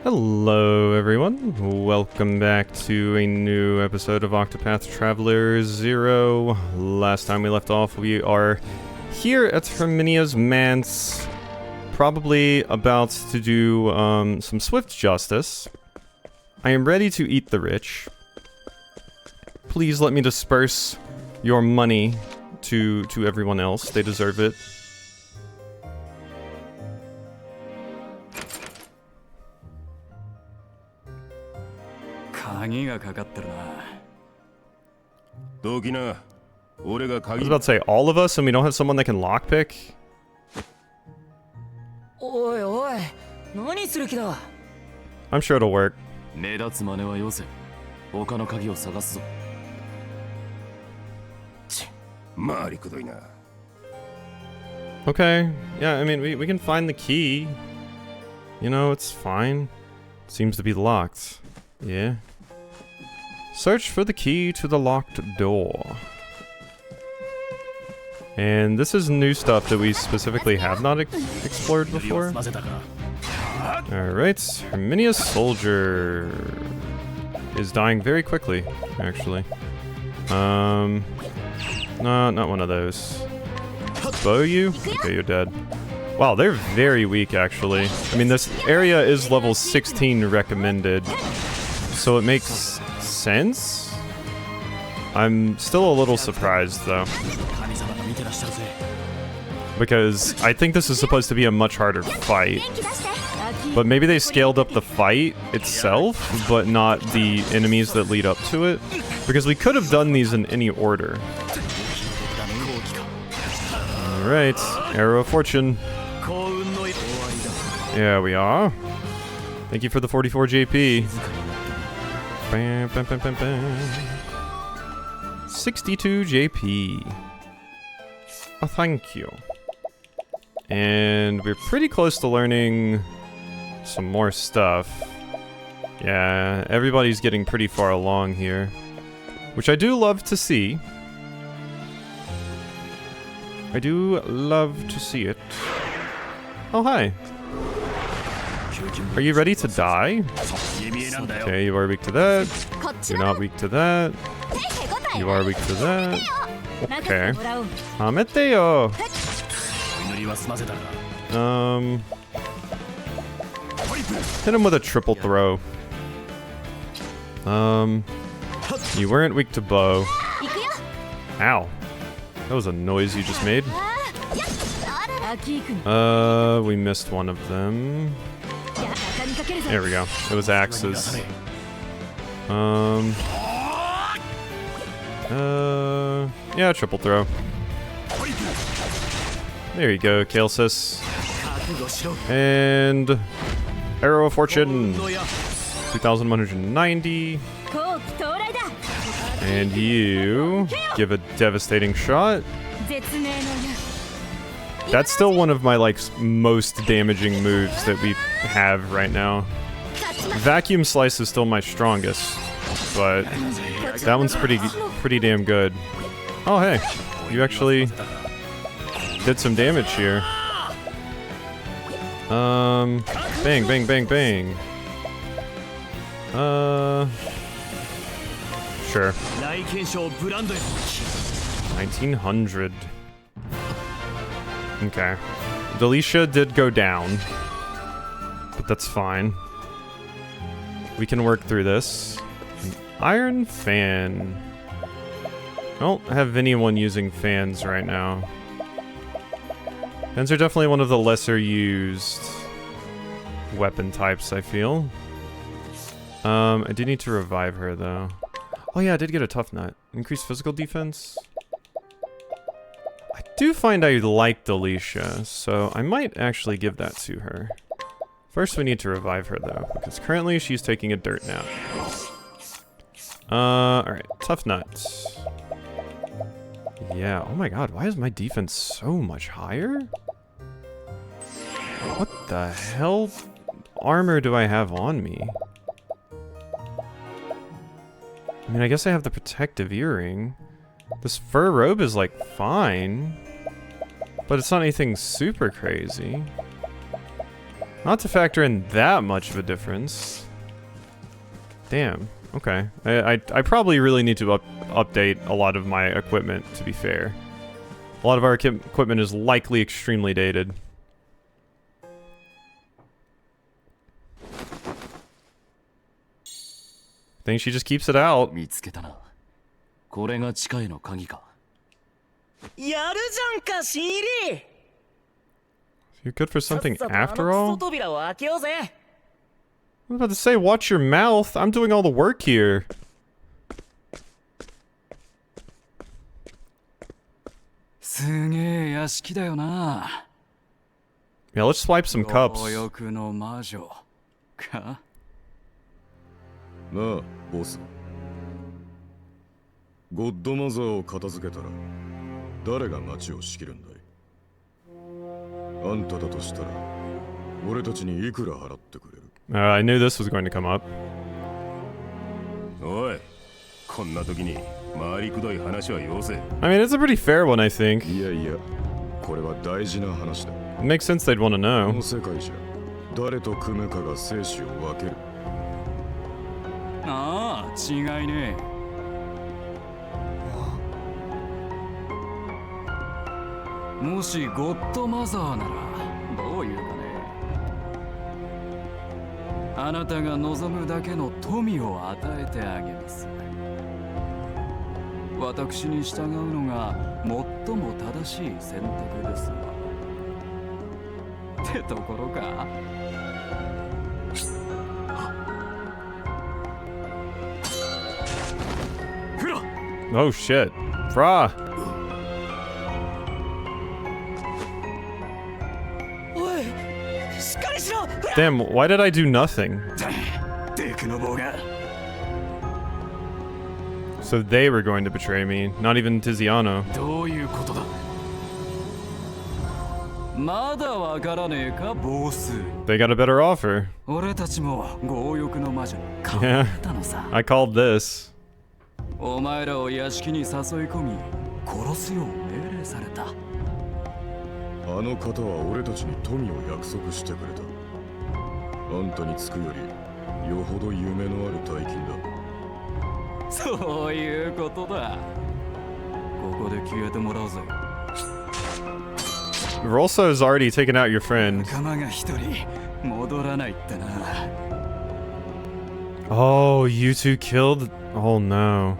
Hello everyone, welcome back to a new episode of Octopath Traveler 0. Last time we left off, we are here at Herminia's Manse, probably about to do some swift justice. I am ready to eat the rich. Please let me disperse your money to everyone else, they deserve it. I was about to say all of us and we don't have someone that can lockpick? I'm sure it'll work. Okay, yeah, I mean, we can find the key. You know, it's fine. Seems to be locked. Yeah. Search for the key to the locked door. And this is new stuff that we specifically have not explored before. Alright, Herminia's soldier is dying very quickly, actually. No, not one of those. Bow you? Okay, you're dead. Wow, they're very weak, actually. I mean, this area is level 16 recommended, so it makes sense? I'm still a little surprised, though. Because I think this is supposed to be a much harder fight. But maybe they scaled up the fight itself, but not the enemies that lead up to it. Because we could have done these in any order. Alright, Arrow of Fortune. Yeah, we are. Thank you for the 44 JP. Bam, bam, bam, bam, bam. 62 JP. Oh, thank you. And we're pretty close to learning some more stuff. Yeah, everybody's getting pretty far along here, which I do love to see. I do love to see it. Oh, hi. Are you ready to die? Okay, you are weak to that. You're not weak to that. You are weak to that. Okay. Hameteo! Hit him with a triple throw. You weren't weak to bow. Ow. That was a noise you just made. We missed one of them. There we go. It was axes. Yeah, triple throw. There you go, Kael'sis. And Arrow of Fortune. 2,190. And you give a devastating shot. That's still one of my, like, most damaging moves that we have right now. Vacuum Slice is still my strongest, but that one's pretty damn good. Oh, hey. You actually did some damage here. Bang, bang, bang, bang. Sure. 1900. Okay. Delicia did go down, but that's fine. We can work through this. An iron fan. I don't have anyone using fans right now. Fans are definitely one of the lesser used weapon types, I feel. I do need to revive her, though. Oh yeah, I did get a tough nut. Increased physical defense. I do find I like Delicia, so I might actually give that to her. First we need to revive her though, because currently she's taking a dirt nap. Alright, tough nut. Yeah, oh my god, why is my defense so much higher? What the hell armor do I have on me? I mean, I guess I have the protective earring. This fur robe is, like, fine. But it's not anything super crazy. Not to factor in that much of a difference. Damn. Okay. I probably really need to update a lot of my equipment, to be fair. A lot of our equipment is likely extremely dated. I think she just keeps it out. You're good for something after all? I was about to say, watch your mouth. I'm doing all the work here. Yeah, let's swipe some cups. なあ、ボス。ゴッドマザーを片付けたら誰が町を仕切るんだい？あんただとしたら俺たちにいくら払ってくれる？ I knew this was going to come up. おい、こんな時に回りくどい話はよせ。I mean, it's a pretty fair one, I think. いやいや、これは大事な話だ。It makes sense they'd want to こ know. の世界じゃ誰と組むかが生死を分ける。ああ、違いね。もしゴッドマザーならどういうかね。あなたが望むだけの富を与えてあげます。私に従うのが最も正しい選択ですわ。ってところか。Oh shit. Fra! Damn, why did I do nothing? So they were going to betray me, not even Tiziano. They got a better offer. Yeah, I called this. お前らを屋敷に誘い込み殺すよう命令された。あの方は俺たちに富を約束してくれた。あんたにつくよりよほど夢のある大金だ。そういうことだ。ここで消えてもらうぜ。Rolso's already taken out your friend. 仲間が一人戻らないってな。Oh, you two killed? Oh no.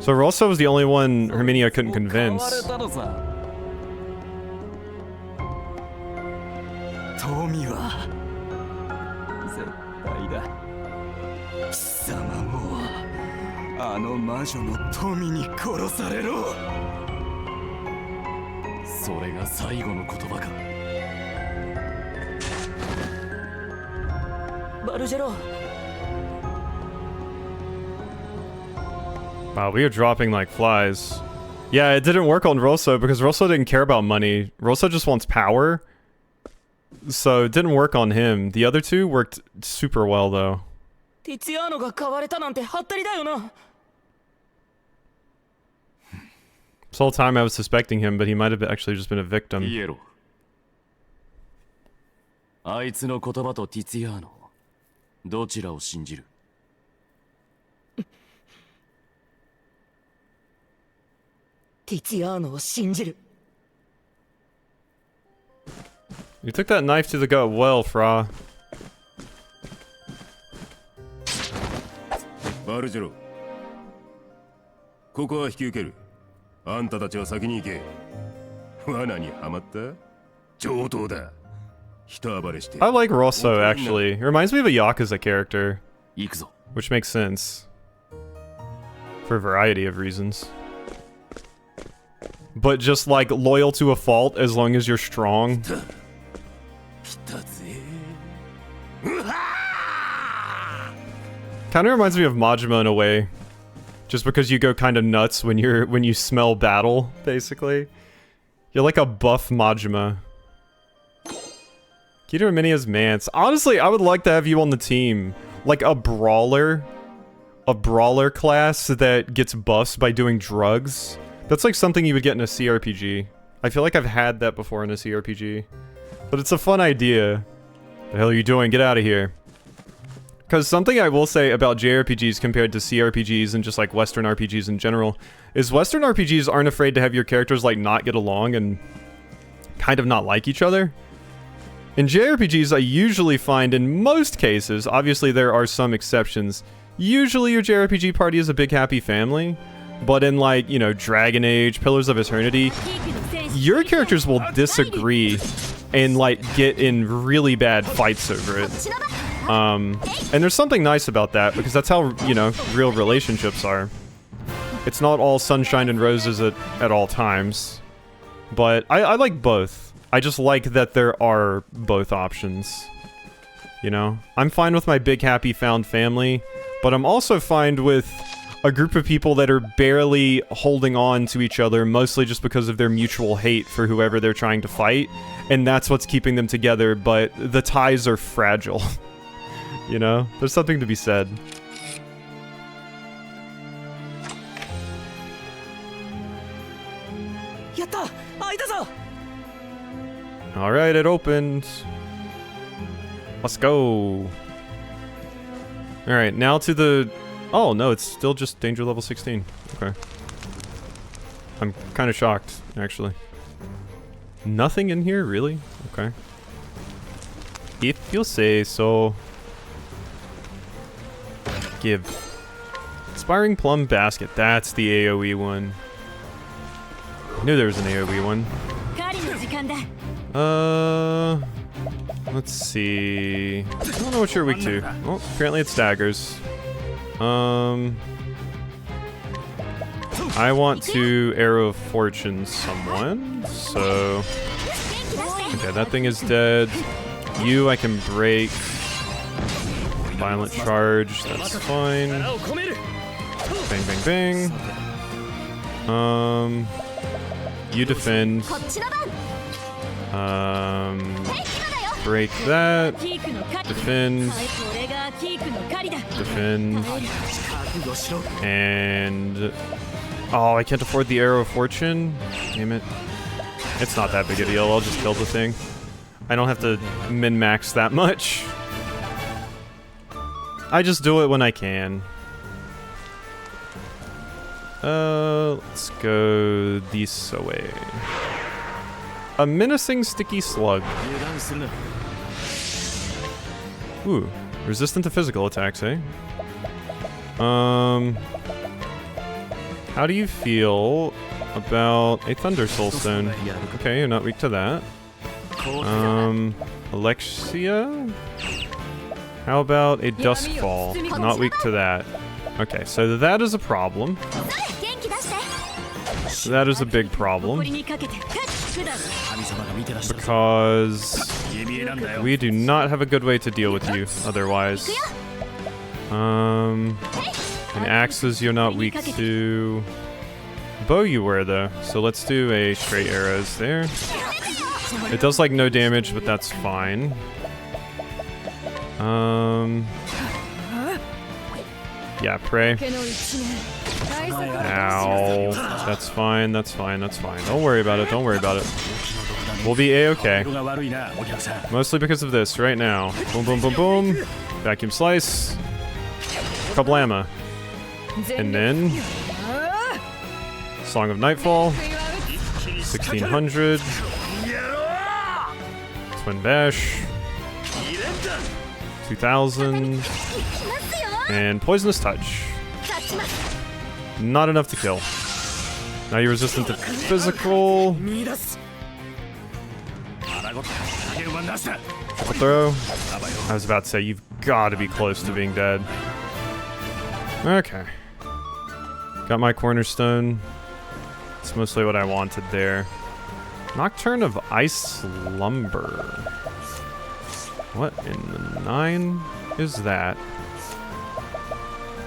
So Rolso was the only one Herminia couldn't convince. Wow, we are dropping like flies. Yeah, it didn't work on Rolso because Rolso didn't care about money. Rolso just wants power. So it didn't work on him. The other two worked super well though. This whole time I was suspecting him, but he might have actually just been a victim. あいつの言葉とティツィアーノ、どちらを信じる？You took that knife to the gut well, Fra. バルジェロ、ここは引き受ける。あんたたちは先に行け。罠にはまった？上等だ。 I like Rosso, actually. It reminds me of a Yakuza character. 行くぞ。 Which makes sense. For a variety of reasons. But just like loyal to a fault as long as you're strong. Kinda reminds me of Majima in a way. Just because you go kind of nuts when you smell battle, basically. You're like a buff Majima. Keto Herminia's Mance. Honestly, I would like to have you on the team. Like a brawler. A brawler class that gets buffs by doing drugs. That's like something you would get in a CRPG. I feel like I've had that before in a CRPG. But it's a fun idea. The hell are you doing? Get out of here. Because something I will say about JRPGs compared to CRPGs and just like Western RPGs in general is Western RPGs aren't afraid to have your characters like not get along and kind of not like each other. In JRPGs, I usually find in most cases, obviously there are some exceptions, usually your JRPG party is a big happy family, but in like, you know, Dragon Age, Pillars of Eternity, your characters will disagree and like get in really bad fights over it. And there's something nice about that because that's how, you know, real relationships are. It's not all sunshine and roses at all times. But I like both. I just like that there are both options. You know? I'm fine with my big happy found family, but I'm also fine with a group of people that are barely holding on to each other, mostly just because of their mutual hate for whoever they're trying to fight, and that's what's keeping them together, but the ties are fragile. You know? There's something to be said. Alright, it opened. Let's go. Alright, now to the... Oh, no, it's still just danger level 16. Okay. I'm kind of shocked, actually. Nothing in here, really? Okay. If you say so. Give. Inspiring Plum Basket. That's the AoE one. I knew there was an AoE one. Let's see. I don't know what you're weak to. Oh, apparently it's daggers. I want to Arrow of Fortune someone, so... Okay, that thing is dead. You, I can break. Violent Charge, that's fine. Bang, bang, bang. You defend. Break that. Defend. Defend. And... Oh, I can't afford the Arrow of Fortune? Damn it. It's not that big a deal, I'll just kill the thing. I don't have to min-max that much. I just do it when I can. Let's go this way. A menacing sticky slug. Ooh, resistant to physical attacks, eh? How do you feel about a Thunder Soulstone? Okay, you're not weak to that. Alexia? How about a Duskfall? Not weak to that. Okay, so that is a problem. That is a big problem. Because we do not have a good way to deal with you otherwise. And axes you're not weak to. Bow you were though, so let's do a straight arrows there. It does like no damage, but that's fine. Yeah, pray. Ow. That's fine, that's fine, that's fine. Don't worry about it, don't worry about it. We'll be A-okay. Mostly because of this, right now. Boom, boom, boom, boom. Vacuum slice. Kablama. And then... Song of Nightfall. 1600. Twin Bash. 2000. And Poisonous Touch. Not enough to kill. Now you're resistant to physical. Triple throw. I was about to say, you've got to be close to being dead. Okay. Got my cornerstone. That's mostly what I wanted there. Nocturne of Ice Slumber. What in the 9 is that?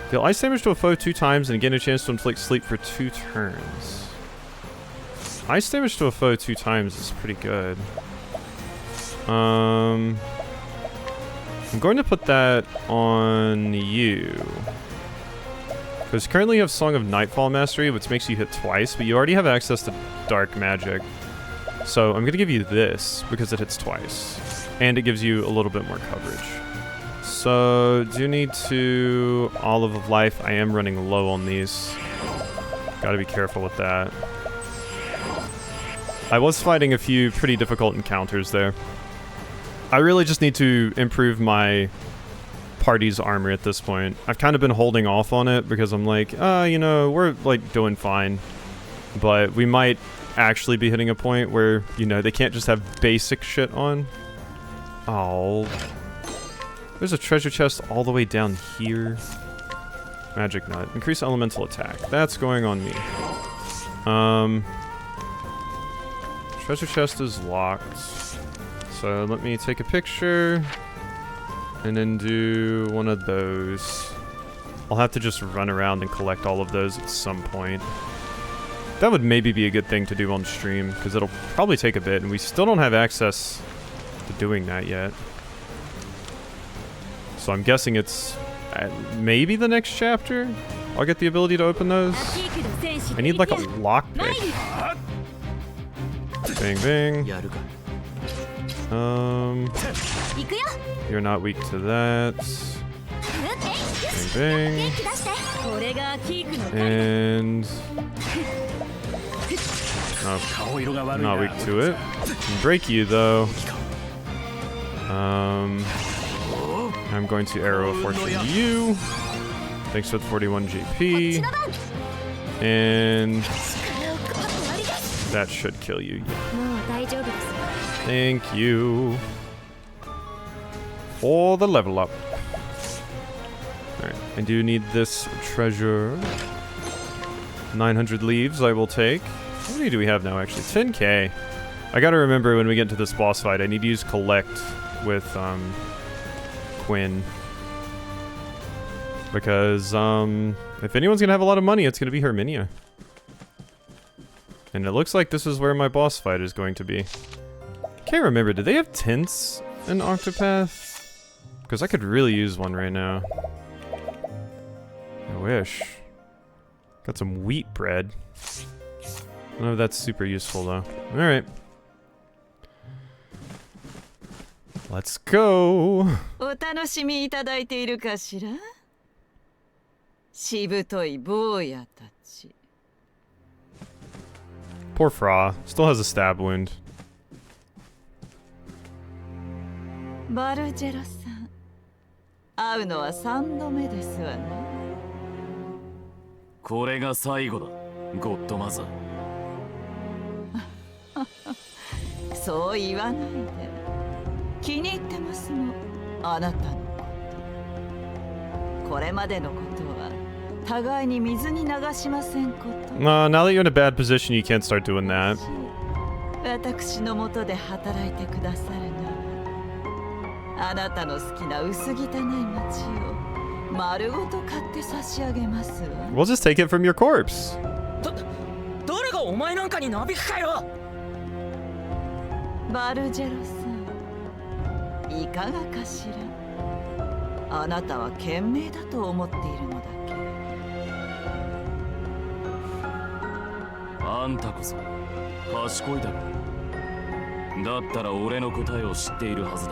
Deal ice damage to a foe 2 times and gain a chance to inflict sleep for 2 turns. Ice damage to a foe 2 times is pretty good. I'm going to put that on you. Because currently you have Song of Nightfall Mastery, which makes you hit twice, but you already have access to Dark Magic. So I'm going to give you this because it hits twice. And it gives you a little bit more coverage. So, do need to... Olive of Life. I am running low on these. Gotta be careful with that. I was fighting a few pretty difficult encounters there. I really just need to improve my party's armor at this point. I've kind of been holding off on it because I'm like, you know, we're like doing fine. But we might actually be hitting a point where, you know, they can't just have basic shit on. Oh. There's a treasure chest all the way down here. Magic nut. Increase elemental attack. That's going on me. Treasure chest is locked. So let me take a picture. And then do one of those. I'll have to just run around and collect all of those at some point. That would maybe be a good thing to do on stream, because it'll probably take a bit, and we still don't have access to doing that yet. So I'm guessing it's maybe the next chapter I'll get the ability to open those. I need like a lockpick. Bang, bang. You're not weak to that. Bang, bang. And... Nope, not weak to it. Can break you, though. I'm going to Arrow of Fortune you. Thanks for the 41 GP. And... that should kill you. Thank you. For the level up. Alright, I do need this treasure. 900 leaves I will take. How many do we have now, actually? 10k. I gotta remember when we get into this boss fight, I need to use Collect with, Quinn. Because, if anyone's gonna have a lot of money, it's gonna be Herminia. And it looks like this is where my boss fight is going to be. Can't remember, did they have tents in Octopath? Because I could really use one right now. I wish. Got some wheat bread. I don't know if that's super useful though. Alright. Let's go! お楽しみいただいているかしら？しぶとい坊やたち。 Poor Fra. Still has a stab wound. バルジェロさん、会うのは3度目ですわね。これが最後だ、ゴッドマザー。そう言わないで。気に入ってますの、あなたのこと。これまでのことは互いに水に流しませんこと。Now that you're in a bad position, you can't start doing that. 私の下で働いてくださるなら、あなたの好きな薄汚い町を丸ごと買って差し上げますわ。We'll just take it from your corpse. 誰がお前なんかになびくかよ。バルジェロさん、いかがかしら。あなたは賢明だと思っているのだけ。あんたこそ賢いだろ。だったら俺の答えを知っているはずだ。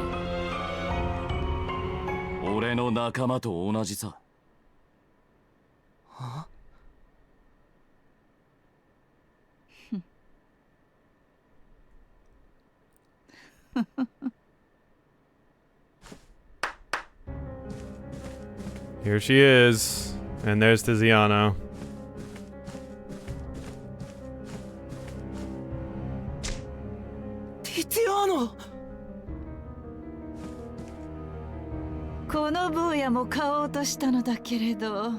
俺の仲間と同じさ。はHere she is. And there's Tiziano. Tiziano! この坊やも買おうとしたのだけれど、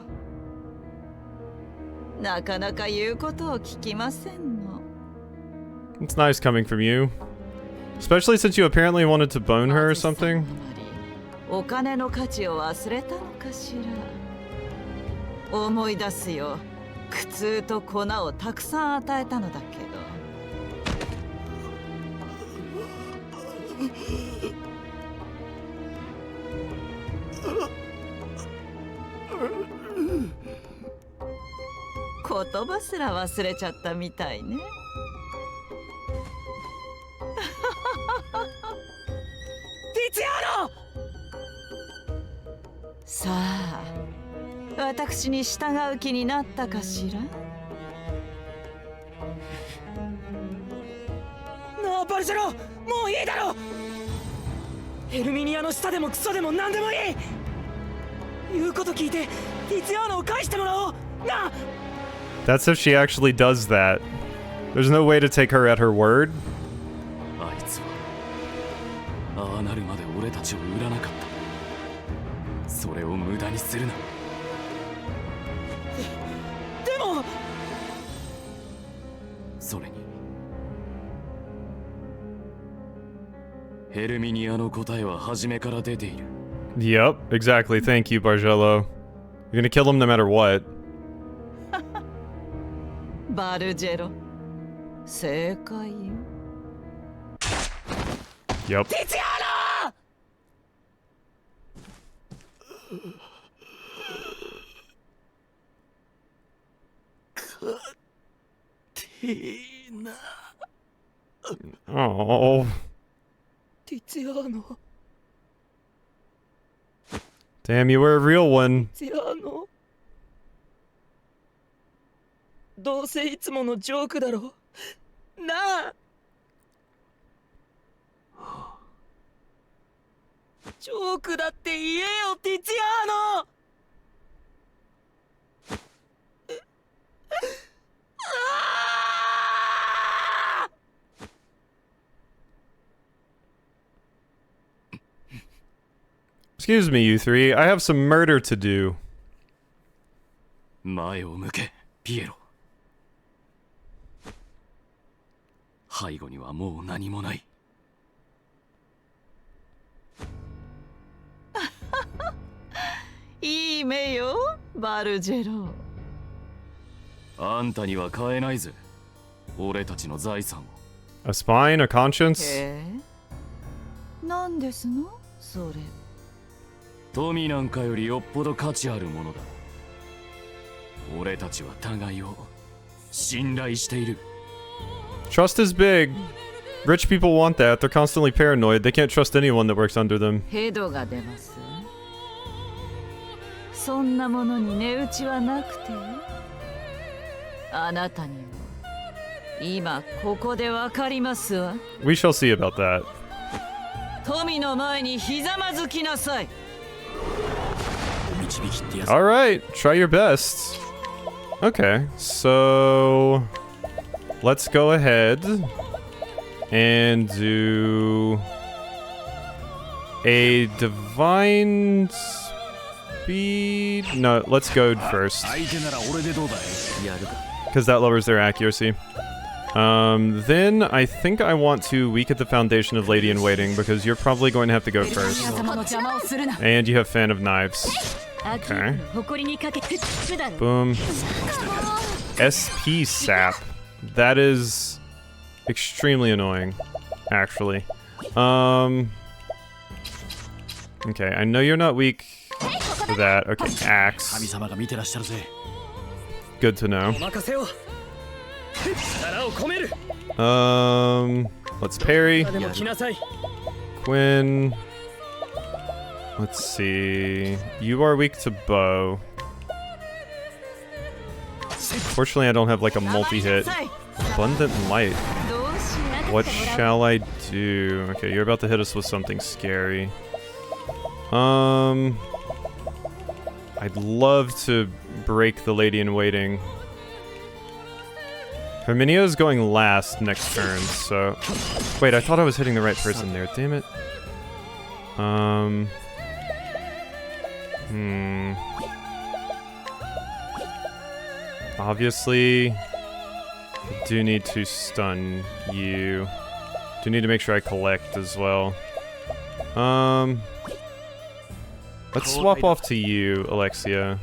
なかなか言うことを聞きませんの。 It's nice coming from you. Especially since you apparently wanted to bone her or something. お金の価値を忘れたのかしら。思い出すよ。苦痛と粉をたくさん与えたのだけど。言葉すら忘れちゃったみたいね。さあ、私に従う気になったかしら。なあバルジェロ、もういいだろ。ヘルミニアの下でもクソでも何でもいい。言うこと聞いてティツィアーノを返してもらおうなあ。 That's if she actually does that. There's no way to take her at her word. あいつはああなるまで俺たちを売らなかった。それを無駄にするな。でもそれにヘルミニアの答えは初めから出ている。 Yep, exactly. Thank you, Bargello. You're gonna kill him no matter what. バルジェロ、正解よ。Yep. ティツィアーノ。Oh. ティツィアーノ、 Damn, you were a real one. ティツィアーノ。どうせいつものジョークだろなあ。ジョークだって言えよティツィアーノ。Excuse me, you three. I have some murder to do. 前を向けピエロ。背後にはもう何もない。いい目よ、バルジェロ。あんたには買えないぜ、俺たちの財産を。 A spine, a conscience? へえ、なんですのそれ。富なんかよりよっぽど価値あるものだ。俺たちは互いを信頼している。 Trust is big. Rich people want that. They're constantly paranoid. They can't trust anyone that works under them. ヘドが出ます。そんなものに値打ちはなくて、あなたにも今ここでわかりますわ。 We shall see about that. 富の前にひざまずきなさい。 Alright, try your best. Okay, so let's go ahead and do a divine speed. No, let's goad first. Because that lowers their accuracy. Then I think I want to weaken the foundation of Lady in Waiting because you're probably going to have to go first. And you have Fan of Knives. Okay. Boom. SP sap. That is extremely annoying, actually. Okay, I know you're not weak to that. Okay, axe. Good to know. Let's parry. Quinn. Let's see. You are weak to bow. Fortunately, I don't have like a multi-hit. Abundant light. What shall I do? Okay, you're about to hit us with something scary. I'd love to break the Lady in Waiting. Herminia is going last next turn, so... Wait, I thought I was hitting the right person there. Damn it. Obviously, I do need to stun you. Do need to make sure I collect as well. Let's swap off to you, Alexia.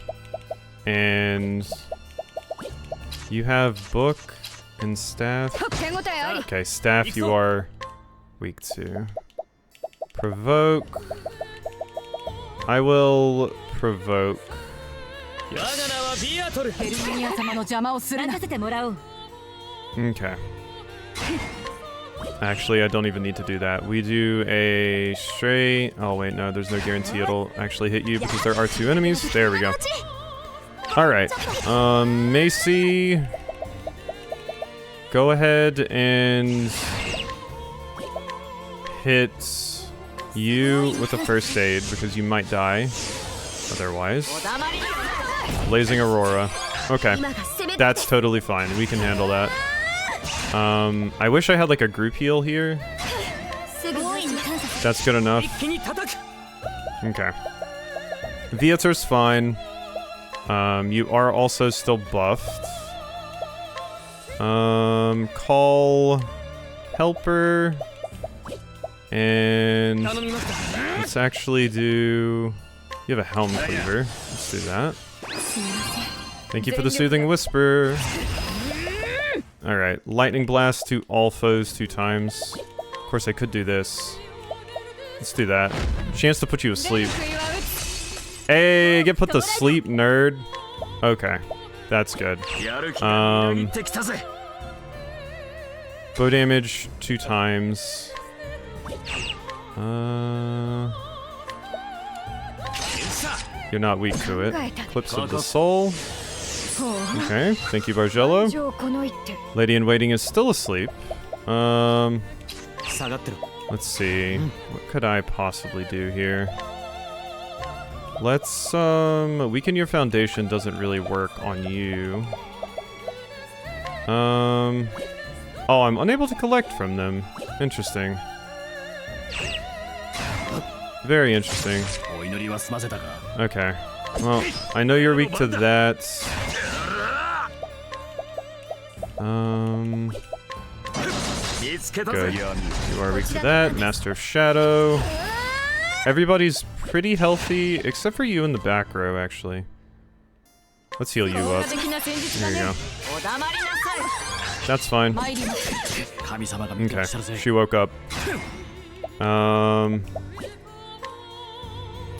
And you have book and staff. Okay, staff you are weak to. Provoke. I will provoke. Yes. Okay. Actually, I don't even need to do that. We do a straight... Oh, wait, no, there's no guarantee it'll actually hit you because there are 2 enemies. There we go. Alright. Macy... Go ahead and... hit you with a first aid because you might die otherwise. Blazing Aurora. Okay. That's totally fine. We can handle that. I wish I had like a group heal here. That's good enough. Okay. Viator's fine. You are also still buffed. Call Helper. And let's actually do... You have a Helm Cleaver. Let's do that. Thank you for the Soothing Whisper. Alright, Lightning Blast to all foes 2 times. Of course I could do this. Let's do that. Chance to put you asleep. Hey, get put to sleep, nerd. Okay, that's good. Bow damage 2 times. You're not weak to it. Clips of the Soul. Okay, thank you, Bargello. Lady-in-Waiting is still asleep. Let's see. What could I possibly do here? Let's, weaken your foundation doesn't really work on you. Oh, I'm unable to collect from them. Interesting. Very interesting. Okay. Well, I know you're weak to that. Good. You are weak to that. Master of Shadow. Everybody's pretty healthy, except for you in the back row, actually. Let's heal you up. There you go. That's fine. Okay, she woke up.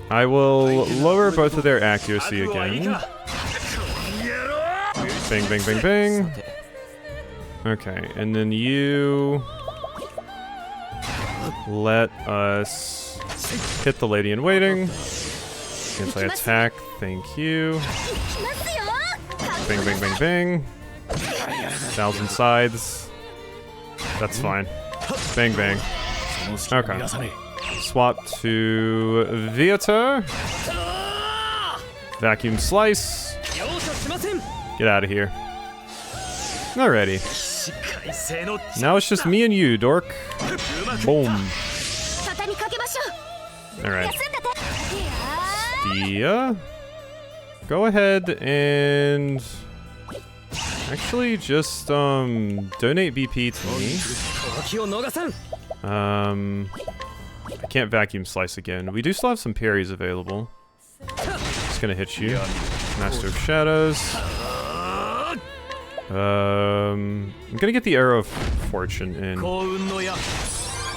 I will lower both of their accuracy again. Bang, bang, bang, bang. Okay, and then you... Let us hit the Lady-in-Waiting. Anti-attack, thank you. Bang, bang, bang, bang. 1,000 sides. That's fine. Bang, bang. Okay. Swap to Viator. Vacuum Slice. Get out of here. Alrighty. Now it's just me and you, Dork. Boom. Alright. Stia. Go ahead and... Actually, just, donate BP to me. I can't Vacuum Slice again. We do still have some parries available. Just gonna hit you. Master of Shadows. I'm gonna get the Arrow of Fortune in.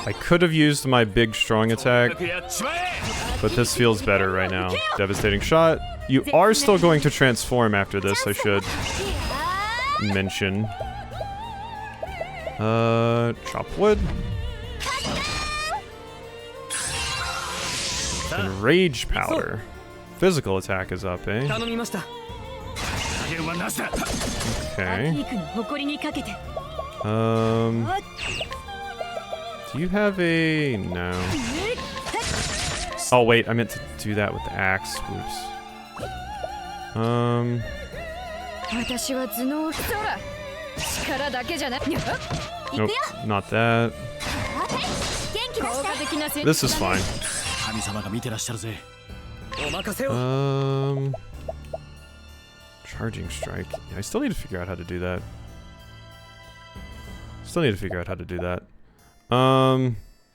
I could have used my big strong attack, but this feels better right now. Devastating Shot. You are still going to transform after this, I should mention. Chop wood. And Rage Powder. Physical attack is up, eh? Okay. Do you have a... No. Oh, wait, I meant to do that with the axe. Whoops. Nope, not that. This is fine. Charging Strike. Yeah, I still need to figure out how to do that.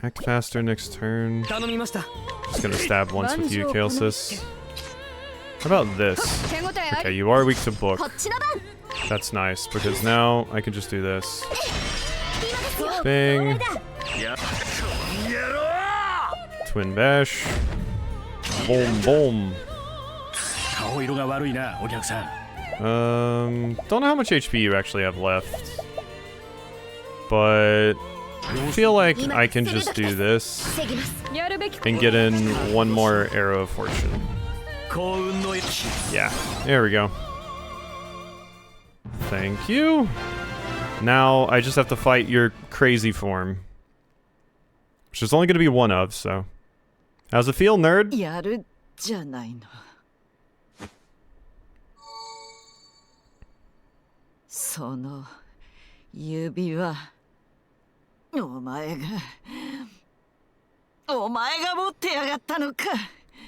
Act faster next turn. Just gonna stab once with you, Kael'sis. How about this? Okay, you are weak to book. That's nice, because now I can just do this. Bang. Twin Bash. Boom, boom. Don't know how much HP you actually have left. But I feel like I can just do this 防ぎます and get in one more arrow of fortune. 幸運の Yeah, there we go. Thank you. Now I just have to fight your crazy form. Which there's only going to be one of, so. How's it feel, nerd? やるじゃないの。その指輪、お前が持ってやがったのか。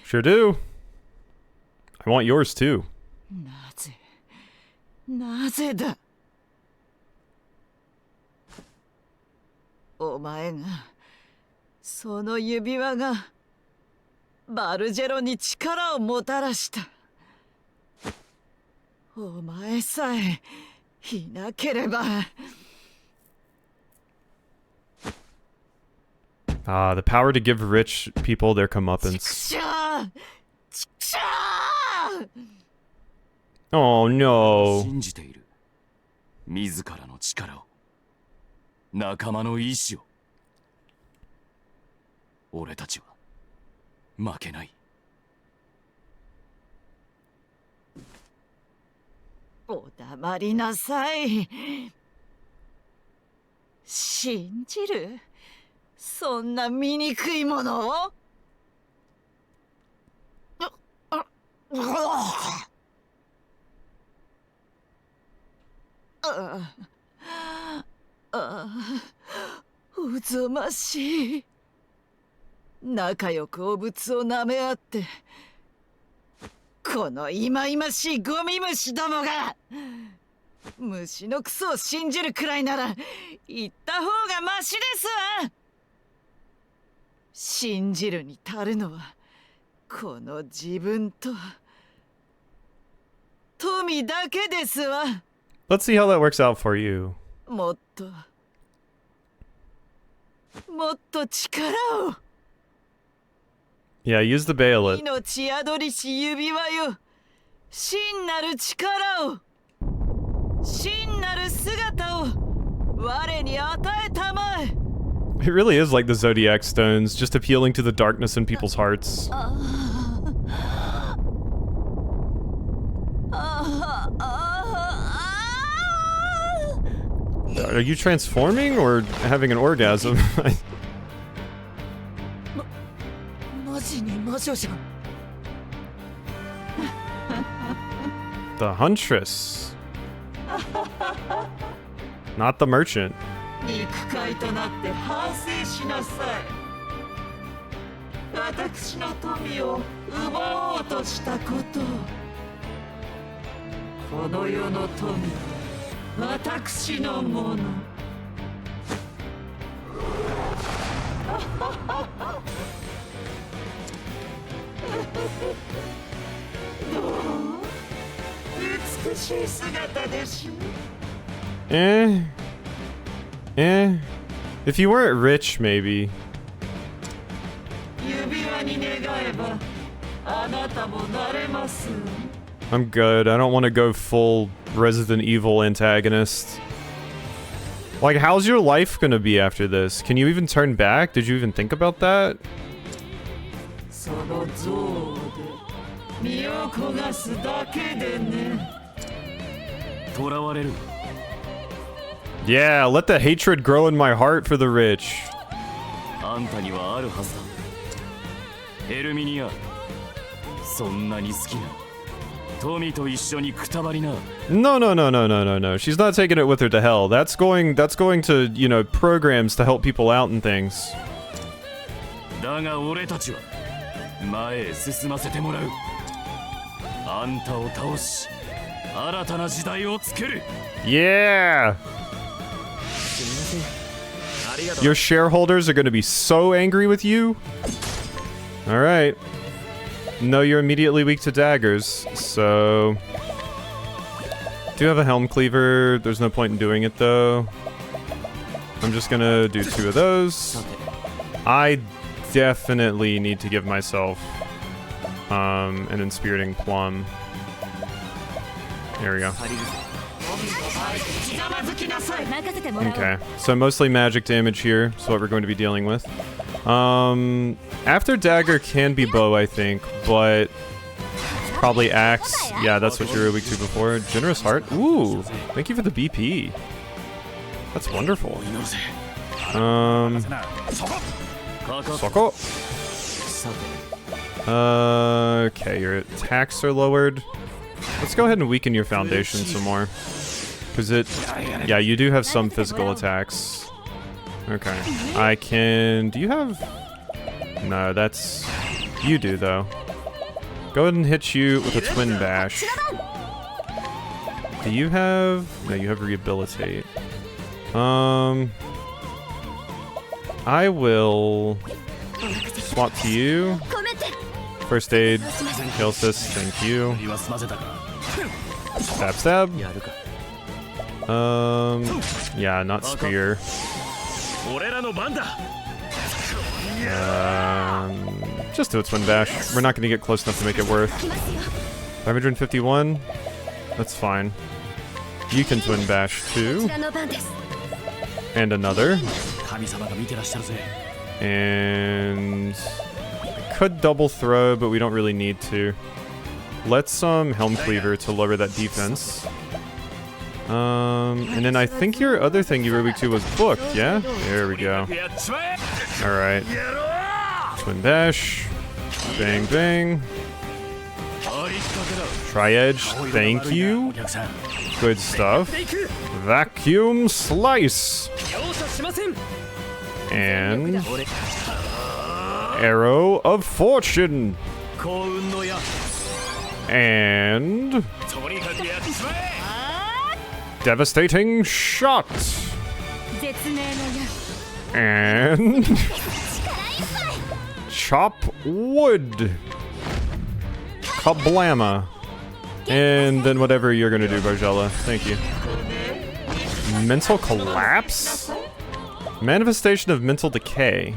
Sure do. I want yours too. なぜだ。お前がその指輪がバルジェロに力をもたらした。お前さえいなければ。Ah, the power to give rich people their comeuppance. ちくしょー Oh 信 no. じている自らの力を仲間の意志を俺たちは負けない。お黙りなさい。信じる？そんな醜いものを？おぞましい。仲良くお仏を舐め合ってこの忌々しいゴミ虫どもが虫のクソを信じるくらいなら言った方がマシですわ。信じるに足るのはこの自分と富だけですわ。 Let's see how that works out for you. もっと力を。 Yeah, use the Bayolet. 命宿りし指輪よ。真なる力を。真なる姿を我に与えたまえ。 It really is like the Zodiac Stones, just appealing to the darkness in people's hearts. Are you transforming or having an orgasm? マジに魔女じゃん。 The Huntress. Not the merchant. 肉塊となって反省しなさい。私の富を奪おうとしたことを。この世の富は私のもの。どう？美しい姿でしょ。 If you weren't rich, maybe. 指輪に願えばあなたもなれます。 I'm good. I don't want to go full Resident Evil antagonist. Like, how's your life gonna be after this? Can you even turn back? Did you even think about that? その像で身を焦がすだけでね。囚われる Yeah, let the hatred grow in my heart for the rich. あんたにはあるはずだ。エルミニア、そんなに好きな富と一緒にくたばりな。 No. She's not taking it with her to hell. That's going to, you know, programs to help people out and things. だが俺たちは前へ進ませてもらう。あんたを倒し、新たな時代を作る。 Yeah! Your shareholders are going to be so angry with you. Alright. No, you're immediately weak to daggers, so... Do have a helm cleaver. There's no point in doing it, though. I'm just gonna do 2 of those. I definitely need to give myself an Inspiriting Plum. There we go. Okay, so mostly magic damage here is what we're going to be dealing with. After dagger can be bow, I think, but probably axe. Yeah, that's what you were weak to before. Generous heart. Ooh, thank you for the BP. That's wonderful. Soko. Okay, your attacks are lowered. Let's go ahead and weaken your foundation some more. Because yeah, you do have some physical attacks. Okay. I can... Do you have... No, that's... You do, though. Go ahead and hit you with a twin bash. Do you have... No, you have rehabilitate. I will... swap to you. First aid. Heal assist, thank you. Stab, stab. Yeah, not spear. Just do a twin bash. We're not going to get close enough to make it worth. 551. That's fine. You can twin bash too. And another. And I could double throw, but we don't really need to. Let's Helm Cleaver to lower that defense. And then I think your other thing you were weak to was booked, yeah? There we go. Alright. Twin dash. Bang, bang. Tri-edge, thank you. Good stuff. Vacuum slice. And... Arrow of Fortune. And... Devastating shot. And... Chop wood. Kablama. And then whatever you're gonna do, Bargella. Thank you. Mental collapse? Manifestation of mental decay.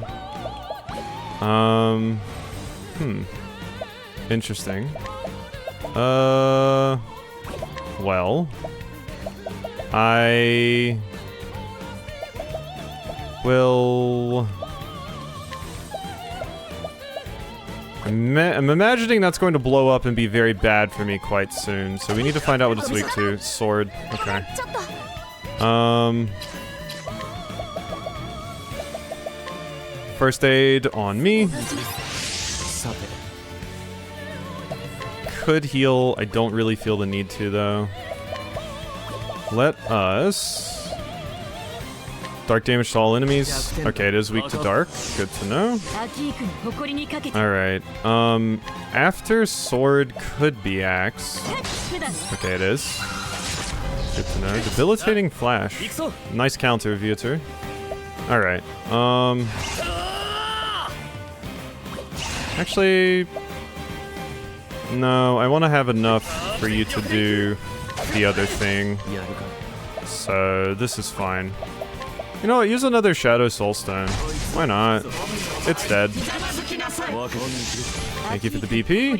Interesting. Well, I will... I'm imagining that's going to blow up and be very bad for me quite soon, so we need to find out what it's weak to. Sword. Okay. First aid on me. Could heal. I don't really feel the need to, though. Let us... Dark damage to all enemies. Okay, it is weak to dark. Good to know. Alright. After sword could be axe. Okay, it is. Good to know. Debilitating flash. Nice counter, Viator. Alright. Actually... No, I want to have enough for you to do the other thing. So, this is fine. You know what, use another Shadow Soulstone. Why not? It's dead. Thank you for the BP.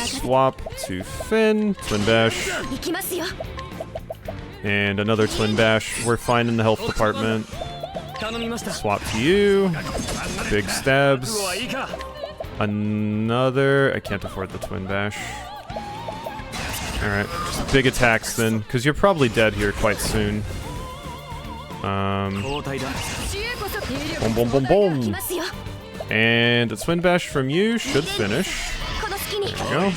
Swap to Finn. Twin Bash. And another Twin Bash. We're fine in the health department. Swap to you. Big stabs. Another... I can't afford the Twin Bash. Alright, just big attacks then, because you're probably dead here quite soon. Boom, boom, boom, boom. And a Twin Bash from you should finish. There we go.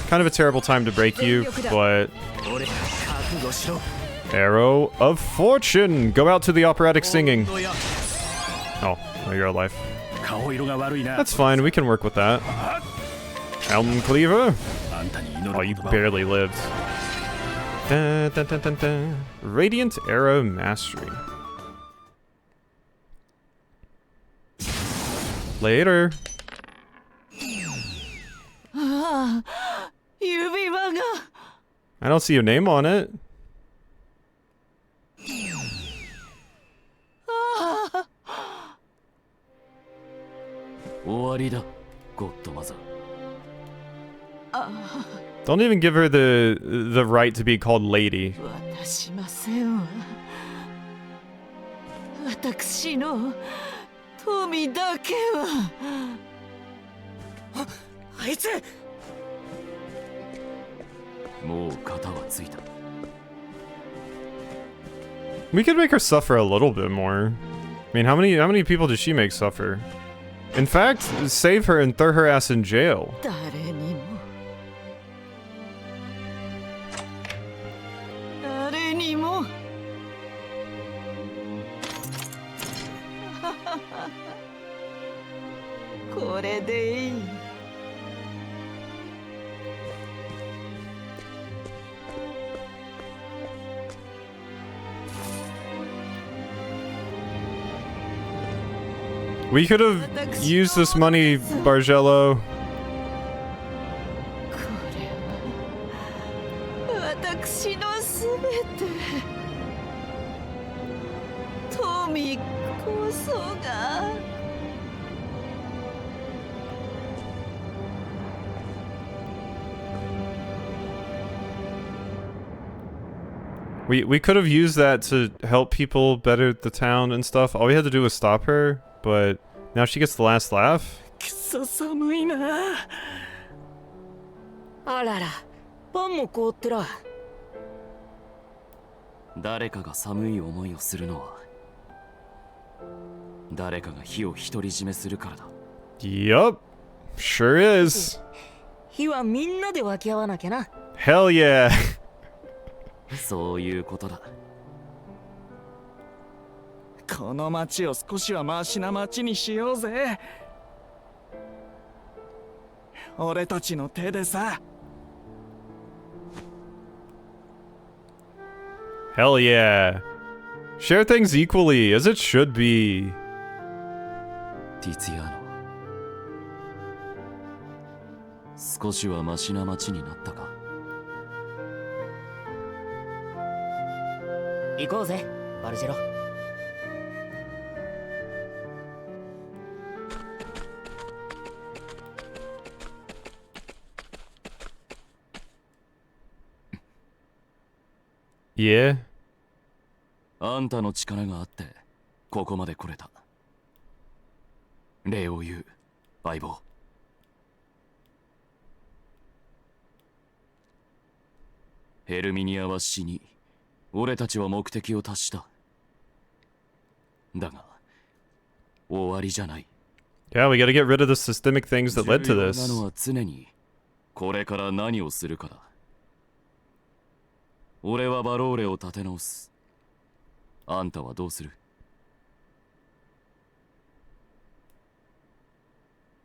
Kind of a terrible time to break you, but... Arrow of Fortune! Go out to the operatic singing. Oh, you're alive. That's fine, we can work with that. Helm Cleaver? Oh, you barely lived. Dun, dun, dun, dun, dun. Radiant Arrow Mastery. Later. I don't see your name on it. Don't even give her the right to be called lady. 私ませんわ。私の富だけは。あいつもう肩はついた。 We could make her suffer a little bit more. I mean, how many people does she make suffer? In fact, save her and throw her ass in jail. 誰にも。誰にも。これでいい。We could have used this money, Bargello. これは私のすべて。富こそが。We could have used that to help people better the town and stuff. All we had to do was stop her, but now she gets the last laugh. くそ寒いな。あらら、パンも凍ってら。誰かが寒い思いをするのは誰かが火を独り占めするからだ。 Yup, sure is. 火はみんなで分け合わなきゃな。 Hell yeah. そういうことだ。この町を少しはマシな町にしようぜ。俺たちの手でさ。 Hell yeah. Share things equally, as it should be. ティツィアーノ、少しはマシな町になったか。行こうぜ、バルジェロ。Yeah. あんたの力があってここまで来れた。礼を言う、相棒。ヘルミニアは死に、俺たちは目的を達した。だが終わりじゃない。 Yeah, we gotta get rid of the systemic things that led to 重要 this. なのは常にこれから何をするかだ。俺はバローレを立て直す。あんたはどうする？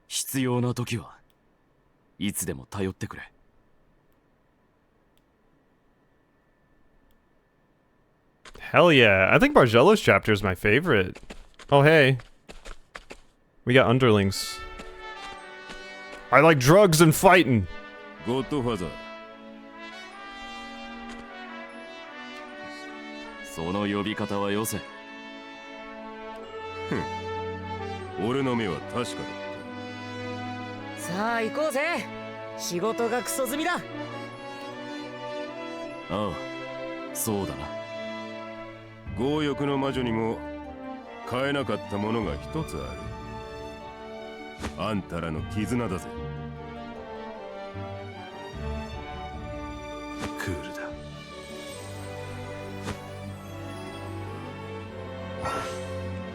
必要な時はいつでも頼ってくれ。 Hell yeah. I think Bargello's chapter is my favorite. Oh, hey. We got underlings. I like drugs and fighting. ゴッドファザー、その呼び方はよせ。俺の目は確かだ。さあ行こうぜ。仕事がクソ済みだ。ああ、そうだな。強欲の魔女にも買えなかったものが一つある。あんたらの絆だぜ。クールだ。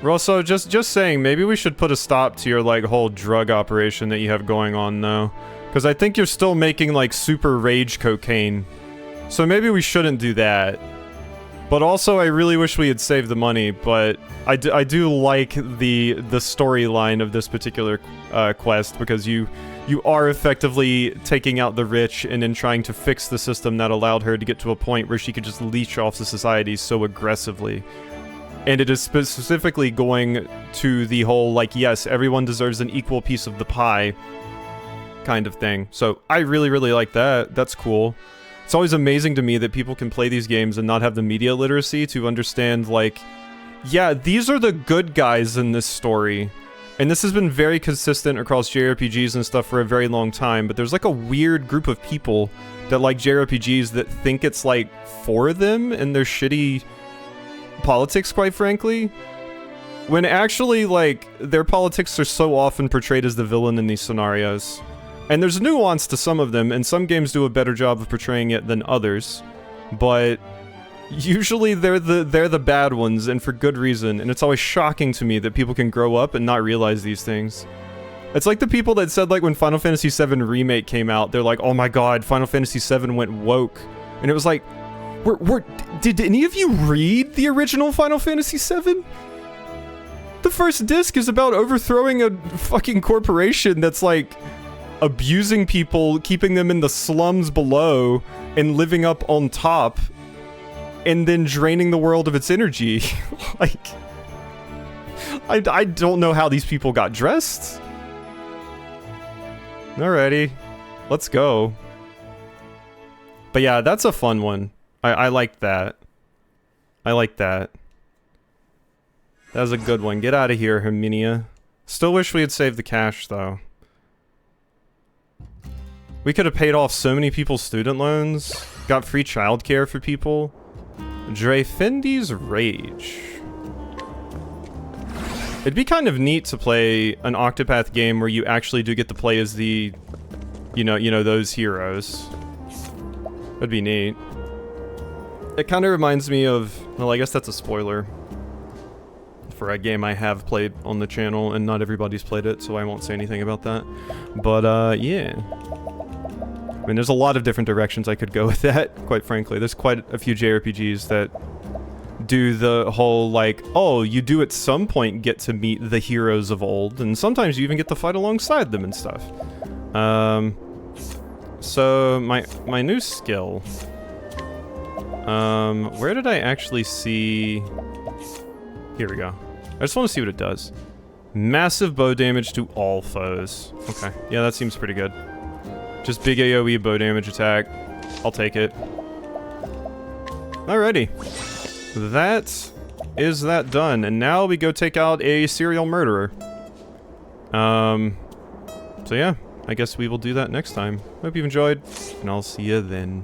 Rosso, just saying, maybe we should put a stop to your like whole drug operation that you have going on though. Because I think you're still making like super rage cocaine. So maybe we shouldn't do that. But also I really wish we had saved the money, but I do like the storyline of this particular quest, because you are effectively taking out the rich and then trying to fix the system that allowed her to get to a point where she could just leech off the society so aggressively. And it is specifically going to the whole, like, yes, everyone deserves an equal piece of the pie kind of thing. So I really, really like that. That's cool. It's always amazing to me that people can play these games and not have the media literacy to understand, like, yeah, these are the good guys in this story. And this has been very consistent across JRPGs and stuff for a very long time, but there's like a weird group of people that like JRPGs that think it's like for them and their shitty politics, quite frankly. When actually, like, their politics are so often portrayed as the villain in these scenarios. And there's nuance to some of them, and some games do a better job of portraying it than others. But usually they're the bad ones, and for good reason. And it's always shocking to me that people can grow up and not realize these things. It's like the people that said, like, when Final Fantasy VII Remake came out, they're like, oh my god, Final Fantasy VII went woke. And it was like, did any of you read the original Final Fantasy VII? The first disc is about overthrowing a fucking corporation that's like abusing people, keeping them in the slums below, and living up on top, and then draining the world of its energy. Like, I don't know how these people got dressed. Alrighty, let's go. But yeah, that's a fun one. I like that. I like that. That was a good one. Get out of here, Herminia. Still wish we had saved the cash, though. We could have paid off so many people's student loans, got free childcare for people. Dreyfendi's Rage. It'd be kind of neat to play an Octopath game where you actually do get to play as the, you know, those heroes. That'd be neat. It kind of reminds me of, well, I guess that's a spoiler for a game I have played on the channel, and not everybody's played it, so I won't say anything about that. But, yeah. I mean, there's a lot of different directions I could go with that, quite frankly. There's quite a few JRPGs that do the whole, like, oh, you do at some point get to meet the heroes of old, and sometimes you even get to fight alongside them and stuff. So, my new skill. Where did I actually see... Here we go. I just want to see what it does. Massive bow damage to all foes. Okay, yeah, that seems pretty good. Just big AoE bow damage attack. I'll take it. Alrighty. That is that done. And now we go take out a serial murderer. So yeah, I guess we will do that next time. Hope you've enjoyed, and I'll see you then.